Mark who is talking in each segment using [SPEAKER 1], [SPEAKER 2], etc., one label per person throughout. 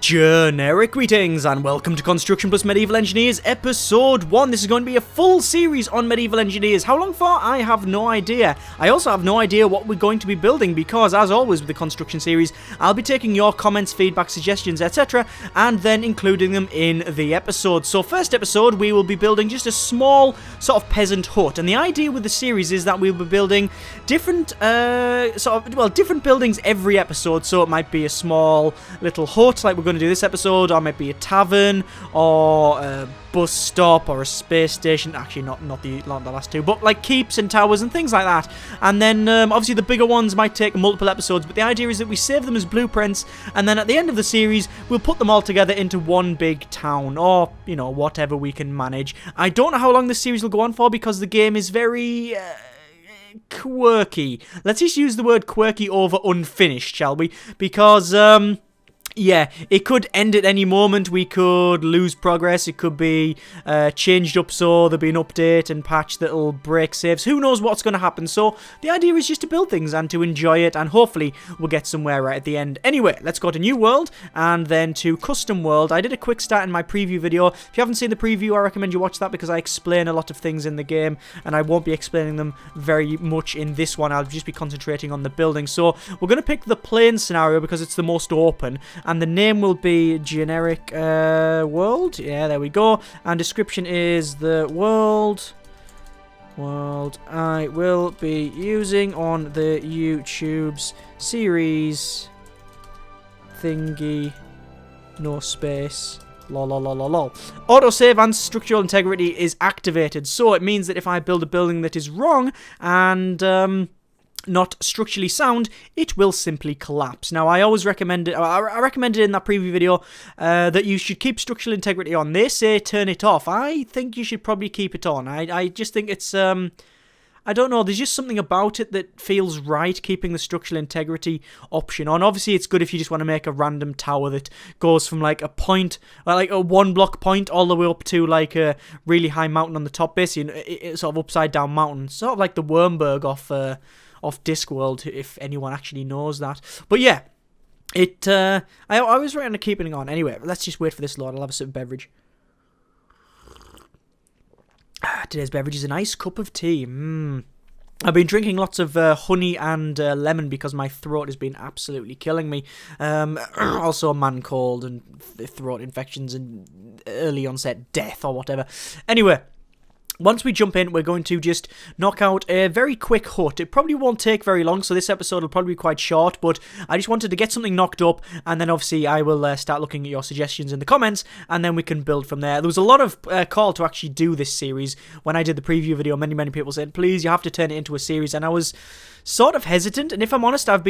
[SPEAKER 1] Generic greetings and welcome to Construction Plus Medieval Engineers Episode 1. This is going to be a full series on Medieval Engineers. How long for? I have no idea. I also have no idea what we're going to be building because, as always with the construction series, I'll be taking your comments, feedback, suggestions, etc. and then including them in the episode. So first episode, we will be building just a small sort of peasant hut. And the idea with the series is that we'll be building different, different buildings every episode. So it might be a small little hut like we're going to do this episode, or it might be a tavern, or a bus stop, or a space station. Actually, not the last two, but like keeps and towers and things like that. And then obviously the bigger ones might take multiple episodes, but the idea is that we save them as blueprints, and then at the end of the series we'll put them all together into one big town, or you know, whatever we can manage. I don't know how long this series will go on for because the game is very quirky. Let's just use the word quirky over unfinished, shall we? Because yeah, it could end at any moment. We could lose progress. It could be changed up so there'll be an update and patch that'll break saves. Who knows what's going to happen? So the idea is just to build things and to enjoy it, and hopefully we'll get somewhere right at the end. Anyway, let's go to New World and then to Custom World. I did a quick start in my preview video. If you haven't seen the preview, I recommend you watch that because I explain a lot of things in the game, and I won't be explaining them very much in this one. I'll just be concentrating on the building. So we're going to pick the plain scenario because it's the most open. And the name will be Generic World. Yeah, there we go. And description is the world I will be using on the YouTube's series thingy. No space. Lol. Autosave and structural integrity is activated. So it means that if I build a building that is wrong and not structurally sound, it will simply collapse. Now, I always recommend it, I recommended in that preview video that you should keep structural integrity on. They say turn it off. I think you should probably keep it on. I just think it's, I don't know, there's just something about it that feels right, keeping the structural integrity option on. Obviously, it's good if you just want to make a random tower that goes from like a point, like a one block point all the way up to like a really high mountain on the top, basically, it's sort of upside down mountain. Sort of like the Wormberg off Discworld, if anyone actually knows that. But yeah, I was right on keeping it on. Anyway, let's just wait for this load. I'll have a sip of beverage. Today's beverage is a nice cup of tea. I've been drinking lots of honey and lemon because my throat has been absolutely killing me. Also a man cold and throat infections and early onset death or whatever. Anyway, once we jump in, we're going to just knock out a very quick hut. It probably won't take very long, so this episode will probably be quite short, but I just wanted to get something knocked up, and then obviously I will start looking at your suggestions in the comments, and then we can build from there. There was a lot of call to actually do this series. When I did the preview video, many people said, please, you have to turn it into a series, and I was sort of hesitant, and if I'm honest, I've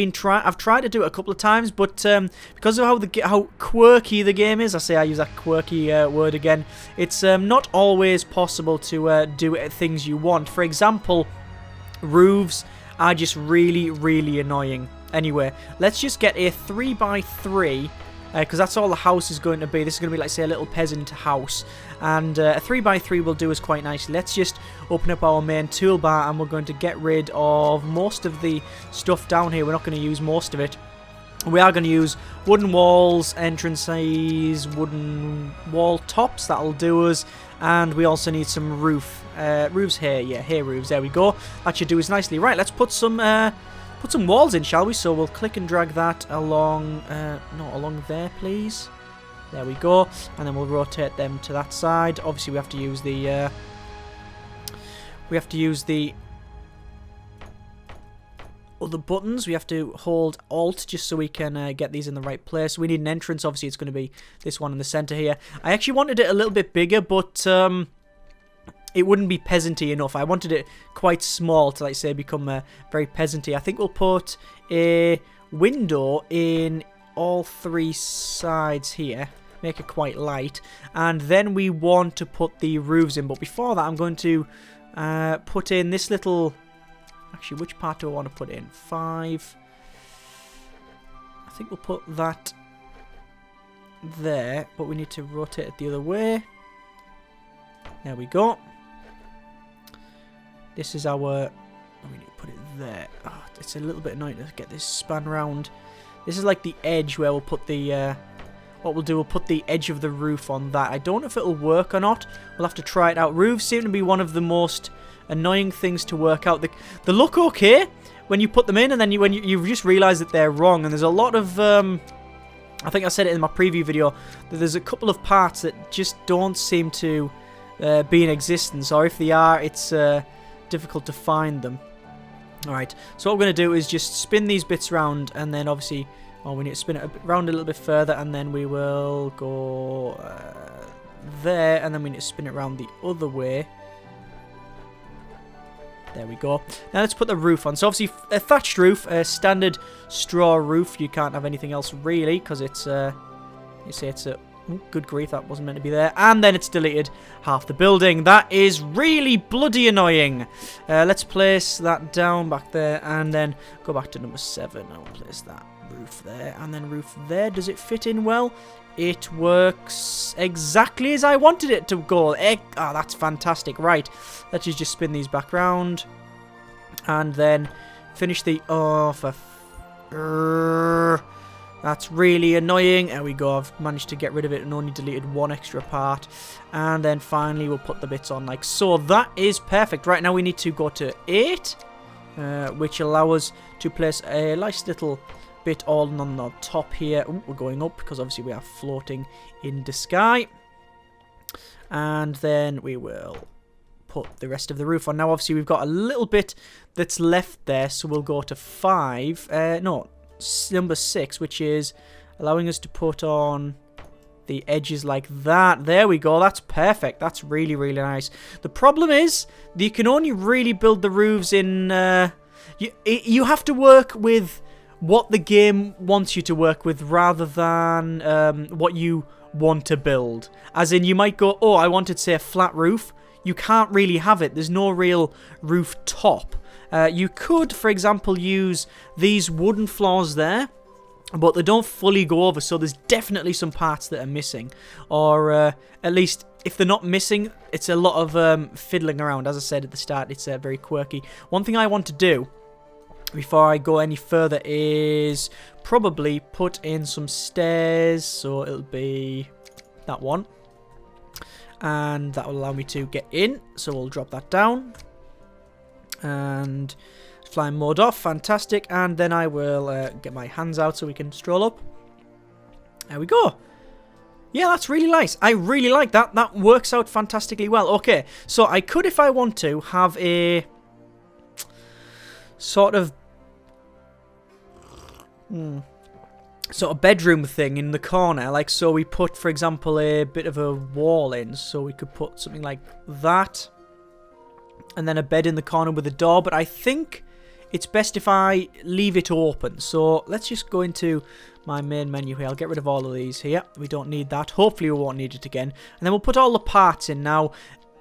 [SPEAKER 1] tried to do it a couple of times, but because of how quirky the game is, I use that quirky word again, it's not always possible to do things you want. For example, roofs are just really annoying. Anyway, let's just get a 3x3 because that's all the house is going to be. This is going to be like, say, a little peasant house, and a 3x3 will do us quite nicely. Let's just open up our main toolbar, and we're going to get rid of most of the stuff down here. We're not going to use most of it. We are going to use wooden walls, entrances, wooden wall tops. That'll do us. And we also need some roofs here. Yeah, here roofs. There we go. That should do us nicely. Right, let's put some walls in, shall we? So we'll click and drag that along, along there, please. There we go. And then we'll rotate them to that side. Obviously, we have to use the other buttons. We have to hold Alt just so we can get these in the right place. We need an entrance. Obviously, it's going to be this one in the center here. I actually wanted it a little bit bigger, but it wouldn't be peasanty enough. I wanted it quite small to, like, say, become very peasanty. I think we'll put a window in all three sides here. Make it quite light. And then we want to put the roofs in. But before that, I'm going to put in this little... Actually, which part do I want to put in? 5. I think we'll put that there. But we need to rotate it the other way. There we go. This is our... we need to put it there. Oh, it's a little bit annoying to get this span round. This is like the edge where we'll put the what we'll do, we'll put the edge of the roof on that. I don't know if it'll work or not. We'll have to try it out. Roofs seem to be one of the most annoying things to work out. They look okay when you put them in, and then when you just realise that they're wrong. And there's a lot of, I think I said it in my preview video, that there's a couple of parts that just don't seem to be in existence. Or if they are, it's difficult to find them. Alright, so what we're going to do is just spin these bits around, and then obviously, we need to spin it around a little bit further, and then we will go there, and then we need to spin it around the other way. There we go. Now let's put the roof on. So obviously a thatched roof, a standard straw roof. You can't have anything else really, because it's you see it's a... Oh, good grief, that wasn't meant to be there. And then it's deleted half the building. That is really bloody annoying. Let's place that down back there, and then go back to number 7. I'll place that roof there, and then roof there. Does it fit in well? It works exactly as I wanted it to go. That's fantastic. Right, let's just spin these back round, and then finish the... Oh, for... That's really annoying. There we go. I've managed to get rid of it and only deleted one extra part. And then finally we'll put the bits on like so. That is perfect. Right, now we need to go to 8, which allow us to place a nice little bit all on the top here. Ooh, we're going up because obviously we are floating in the sky. And then we will put the rest of the roof on. Now obviously we've got a little bit that's left there, so we'll go to 5. Number 6, which is allowing us to put on the edges like that. There we go. That's perfect. That's really, really nice. The problem is that you can only really build the roofs in... You have to work with what the game wants you to work with rather than what you want to build. As in, you might go, oh, I wanted, say, a flat roof. You can't really have it. There's no real roof top. You could, for example, use these wooden floors there, but they don't fully go over, so there's definitely some parts that are missing. Or at least, if they're not missing, it's a lot of fiddling around. As I said at the start, it's very quirky. One thing I want to do, before I go any further, is probably put in some stairs, so it'll be that one. And that will allow me to get in, so we'll drop that down. And flying mode off, fantastic. And then I will get my hands out so we can stroll up. There we go. Yeah, that's really nice. I really like that. That works out fantastically well. Okay, so I could, if I want to, have a sort of bedroom thing in the corner. Like, so we put, for example, a bit of a wall in. So we could put something like that. And then a bed in the corner with a door. But I think it's best if I leave it open. So let's just go into my main menu here. I'll get rid of all of these here. We don't need that. Hopefully we won't need it again. And then we'll put all the parts in. Now,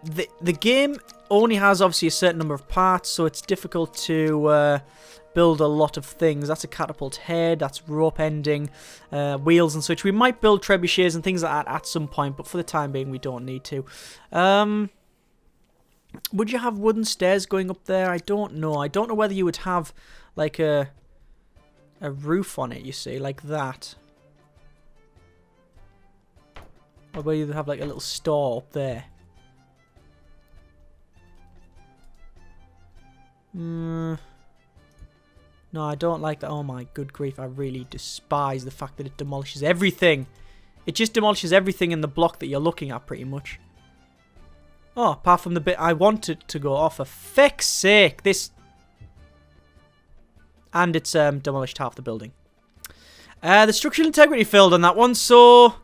[SPEAKER 1] the game only has obviously a certain number of parts. So it's difficult to build a lot of things. That's a catapult head. That's rope ending. Wheels and such. We might build trebuchets and things like that at some point. But for the time being, we don't need to. Would you have wooden stairs going up there? I don't know. I don't know whether you would have like a roof on it, you see, like that. Or whether you'd have like a little store up there. No, I don't like that. Oh my good grief, I really despise the fact that it demolishes everything. It just demolishes everything in the block that you're looking at, pretty much. Oh, apart from the bit I wanted to go off. For feck's sake, this... And it's demolished half the building. The structural integrity failed on that one, so...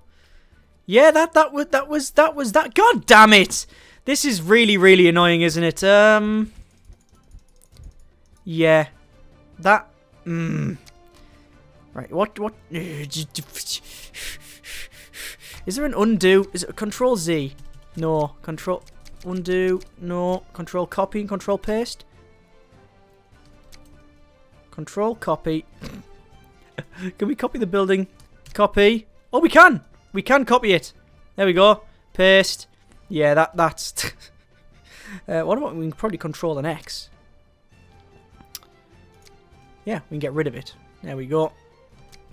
[SPEAKER 1] Yeah, that was that. God damn it! This is really, really annoying, isn't it? Yeah. That... Right, what... Is there an undo? Is it a Control Z? No. Control... Undo. No. Control copy and control paste. Control copy. Can we copy the building? Copy. Oh, we can! We can copy it. There we go. Paste. Yeah, that's... what about... We can probably control an X. Yeah, we can get rid of it. There we go.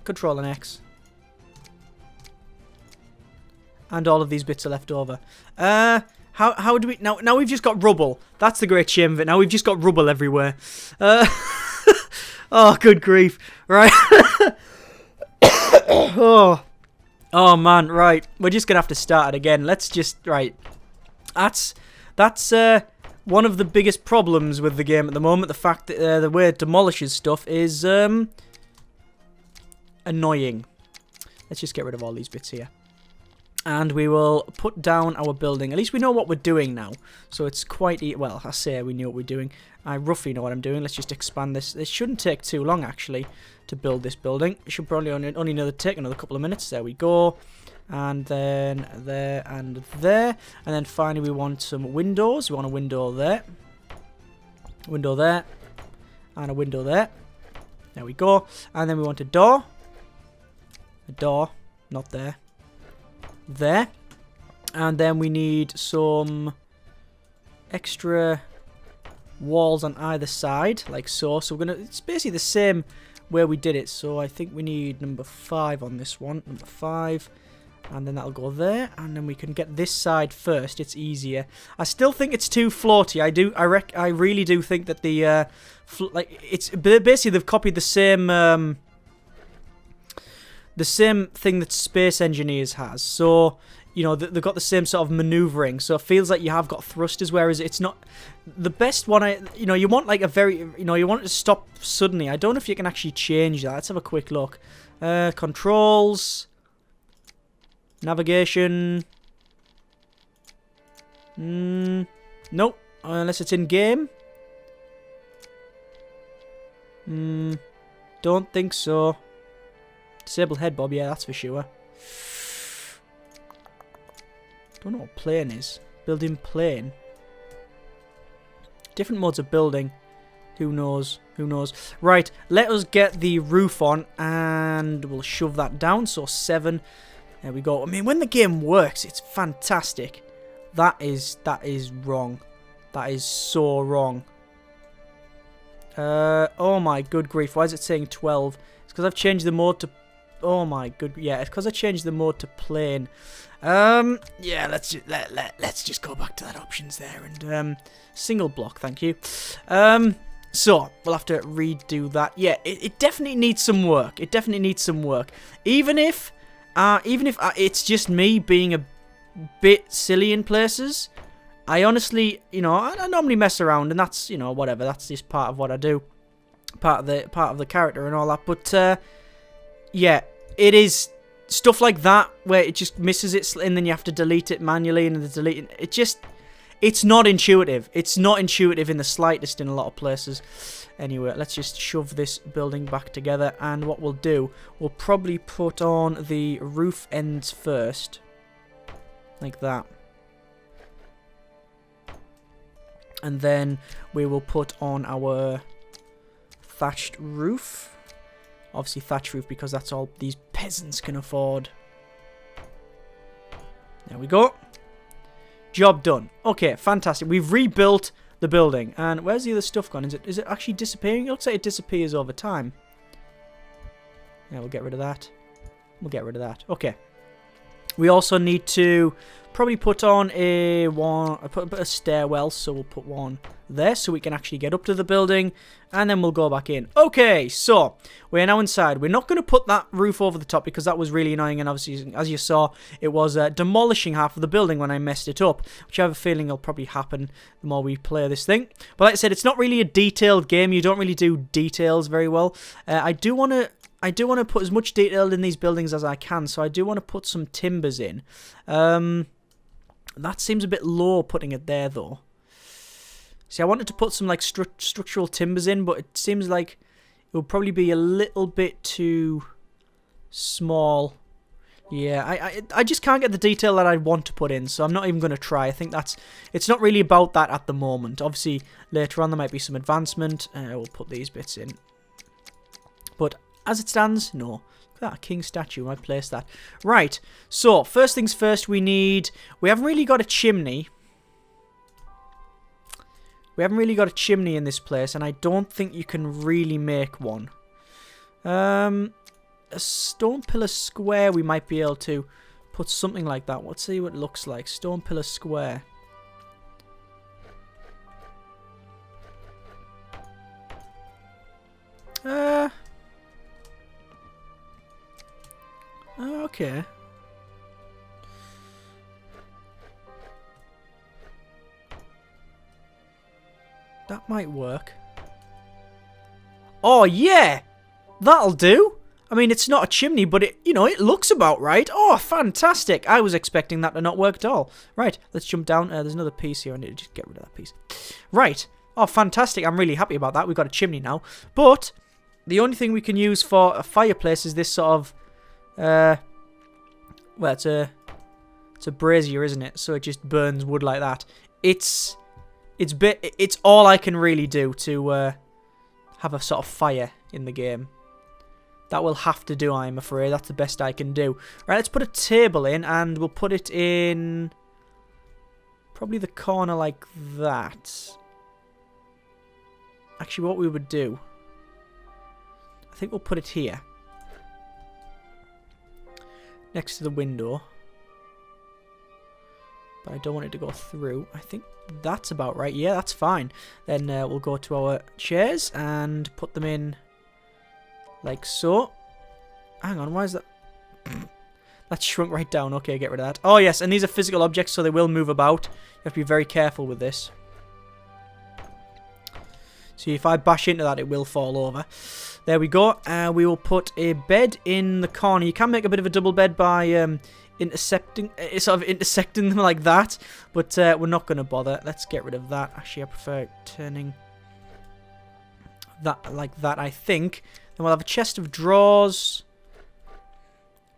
[SPEAKER 1] Control an X. And all of these bits are left over. How do we... Now we've just got rubble. That's the great shame of it. Now we've just got rubble everywhere. Oh, good grief. Right. Oh, man. Right. We're just going to have to start it again. Let's just... Right. That's one of the biggest problems with the game at the moment. The fact that the way it demolishes stuff is annoying. Let's just get rid of all these bits here. And we will put down our building. At least we know what we're doing now. So it's quite... Well, I say we knew what we're doing. I roughly know what I'm doing. Let's just expand this. This shouldn't take too long, actually, to build this building. It should probably only take another couple of minutes. There we go. And then there and there. And then finally we want some windows. We want a window there. Window there. And a window there. There we go. And then we want a door. A door. Not there. There. And then we need some extra walls on either side, like so. So we're gonna... It's basically the same where we did it. So I think we need number 5 on this one. Number 5. And then that'll go there, and then we can get this side first. It's easier. I still think it's too floaty. I really do think that the it's basically they've copied the same thing that Space Engineers has. So you know they've got the same sort of maneuvering. So it feels like you have got thrusters, whereas it's not the best one. You want like a very you want it to stop suddenly. I don't know if you can actually change that. Let's have a quick look. Controls. Navigation. Nope. Unless it's in game. Don't think so. Disable head bob, yeah, that's for sure. Don't know what plane is. Building plane. Different modes of building. Who knows? Who knows? Right, let us get the roof on and we'll shove that down. So 7. There we go. I mean, when the game works, it's fantastic. That is wrong. That is so wrong. Oh my good grief. Why is it saying 12? It's because I've changed the mode to... Oh my good... Yeah, it's because I changed the mode to plane. Yeah, let's just go back to that options there. And, single block, thank you. So, we'll have to redo that. Yeah, it definitely needs some work. It definitely needs some work. Even if it's just me being a bit silly in places, I honestly, I normally mess around, and that's, whatever. That's just part of what I do, part of the character and all that. But yeah, it is stuff like that where it just misses it, and then you have to delete it manually, and then delete it. It's not intuitive. It's not intuitive in the slightest in a lot of places. Anyway, let's just shove this building back together, and what we'll do, we'll probably put on the roof ends first, like that, and then we will put on our thatched roof. Obviously thatched roof because that's all these peasants can afford. There we go. Job done. Okay, fantastic. We've rebuilt the building. And where's the other stuff gone? Is it actually disappearing? It looks like it disappears over time. Yeah, we'll get rid of that. We'll get rid of that. Okay. We also need to probably put on a stairwell, so we'll put one there so we can actually get up to the building, and then we'll go back in. Okay, so we're now inside. We're not going to put that roof over the top because that was really annoying, and obviously, as you saw, it was demolishing half of the building when I messed it up, which I have a feeling will probably happen the more we play this thing. But like I said, it's not really a detailed game. You don't really do details very well. I do want to put as much detail in these buildings as I can, so I do want to put some timbers in. That seems a bit low putting it there, though. See, I wanted to put some like structural timbers in, but it seems like it would probably be a little bit too small. Yeah, I just can't get the detail that I want to put in, so I'm not even going to try. I think it's not really about that at the moment. Obviously, later on there might be some advancement. We'll put these bits in. But as it stands, no. Look at that, a king statue. I placed that. Right, so first things first, we haven't really got a chimney. We haven't really got a chimney in this place, and I don't think you can really make one. A stone pillar square we might be able to put something like that. Let's see what it looks like. Stone pillar square. Okay. That might work. Oh, yeah! That'll do! I mean, it's not a chimney, but it, you know, it looks about right. Oh, fantastic! I was expecting that to not work at all. Right, let's jump down. There's another piece here. I need to just get rid of that piece. Right. Oh, fantastic. I'm really happy about that. We've got a chimney now. But the only thing we can use for a fireplace is this sort of... well, it's a brazier, isn't it? So it just burns wood like that. It's all I can really do to have a sort of fire in the game. That will have to do, I'm afraid. That's the best I can do. Right, let's put a table in, and we'll put it in probably the corner like that. Actually, what we would do, I think we'll put it here. Next to the window. But I don't want it to go through. I think that's about right. Yeah, that's fine. Then we'll go to our chairs and put them in like so. Hang on, why is that? That shrunk right down. Okay, get rid of that. Oh, yes, and these are physical objects, so they will move about. You have to be very careful with this. See, if I bash into that, it will fall over. There we go. We will put a bed in the corner. You can make a bit of a double bed by intersecting them like that, but we're not going to bother. Let's get rid of that. Actually, I prefer turning that like that, I think. Then we'll have a chest of drawers,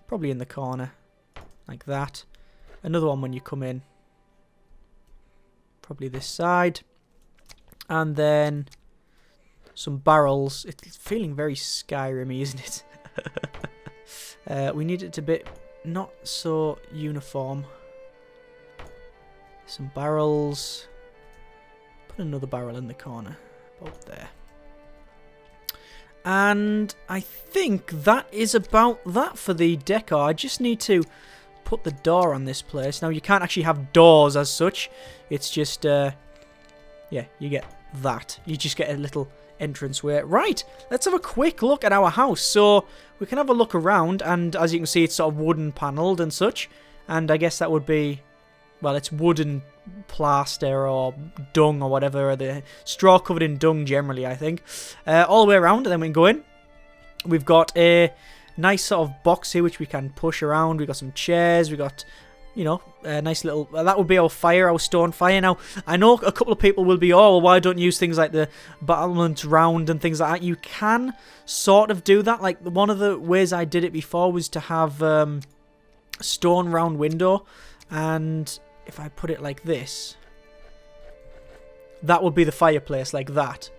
[SPEAKER 1] probably in the corner, like that. Another one when you come in, probably this side, and then some barrels. It's feeling very Skyrim-y, isn't it? We need it to be not so uniform. Some barrels. Put another barrel in the corner, about there. And I think that is about that for the decor. I just need to put the door on this place. Now, you can't actually have doors as such. It's just, yeah, you get that. You just get a little entranceway. Right, let's have a quick look at our house. So we can have a look around, and as you can see, it's sort of wooden panelled and such. And I guess that would be, well, it's wooden plaster or dung or whatever, or the straw covered in dung generally, I think. All the way around, and then we can go in. We've got a nice sort of box here which we can push around. We've got some chairs. We've got, you know, a nice little... that would be our fire, our stone fire. Now, I know a couple of people will be, oh, well, why don't you use things like the battlement round and things like that? You can sort of do that. Like, one of the ways I did it before was to have a stone round window, and if I put it like this, that would be the fireplace, like that.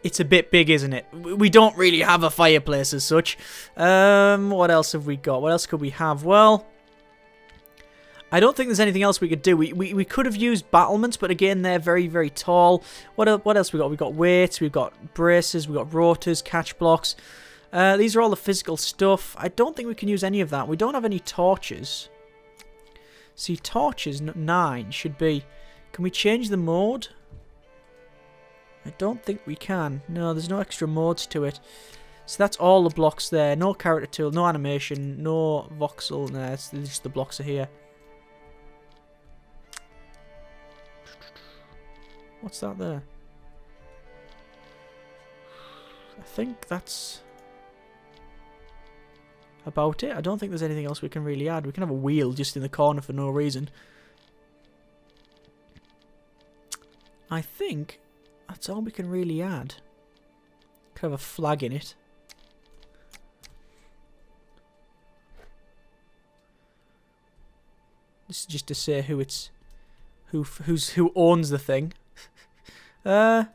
[SPEAKER 1] It's a bit big, isn't it? We don't really have a fireplace as such. What else have we got? What else could we have? Well, I don't think there's anything else we could do. We could have used battlements, but again, they're very, very tall. What else we got? We've got weights, we've got braces, we've got rotors, catch blocks. These are all the physical stuff. I don't think we can use any of that. We don't have any torches. See, torches, 9, should be... Can we change the mode? I don't think we can. No, there's no extra modes to it. So that's all the blocks there. No character tool, no animation, no voxel. No, it's just the blocks are here. What's that there? I think that's about it. I don't think there's anything else we can really add. We can have a wheel just in the corner for no reason. I think that's all we can really add. Could have a flag in it. This is just to say who it's who owns the thing. No,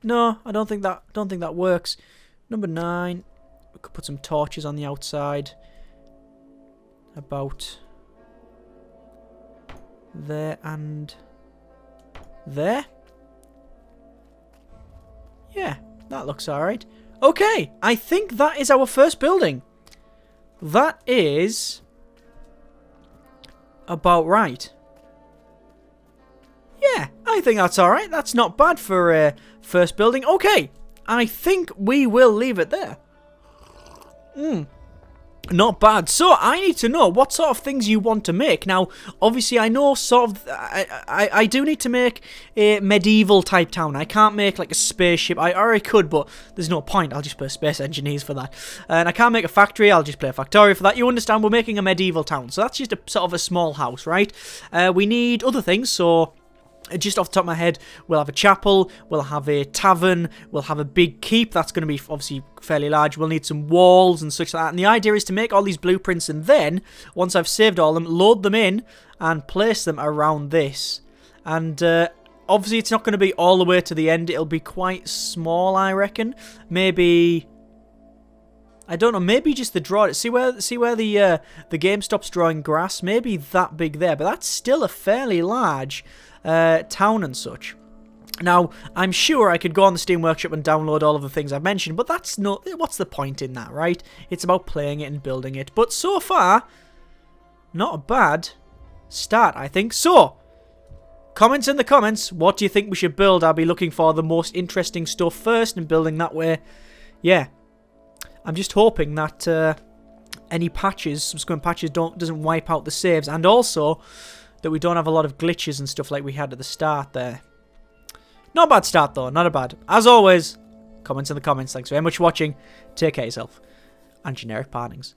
[SPEAKER 1] I don't think that works. Number 9. We could put some torches on the outside. About there and there. Yeah, that looks alright. Okay, I think that is our first building. That is about right. Yeah, I think that's alright. That's not bad for a first building. Okay, I think we will leave it there. Not bad. So, I need to know what sort of things you want to make. Now, obviously, I know sort of... I do need to make a medieval type town. I can't make, like, a spaceship. I already could, but there's no point. I'll just play Space Engineers for that. And I can't make a factory. I'll just play a Factorio for that. You understand? We're making a medieval town. So, that's just a sort of a small house, right? We need other things, so... Just off the top of my head, we'll have a chapel, we'll have a tavern, we'll have a big keep. That's going to be obviously fairly large. We'll need some walls and such like that. And the idea is to make all these blueprints and then, once I've saved all of them, load them in and place them around this. And obviously it's not going to be all the way to the end. It'll be quite small, I reckon. Maybe... I don't know, maybe just the draw. See where the game stops drawing grass? Maybe that big there, but that's still a fairly large town and such. Now, I'm sure I could go on the Steam Workshop and download all of the things I've mentioned, but that's not... What's the point in that, right? It's about playing it and building it. But so far, not a bad start, I think. So, comments in the comments. What do you think we should build? I'll be looking for the most interesting stuff first and building that way. Yeah. I'm just hoping that any patches, subsequent patches, doesn't wipe out the saves, and also that we don't have a lot of glitches and stuff like we had at the start there. Not a bad start though, not a bad. As always, comments in the comments. Thanks very much for watching. Take care of yourself, and generic partings.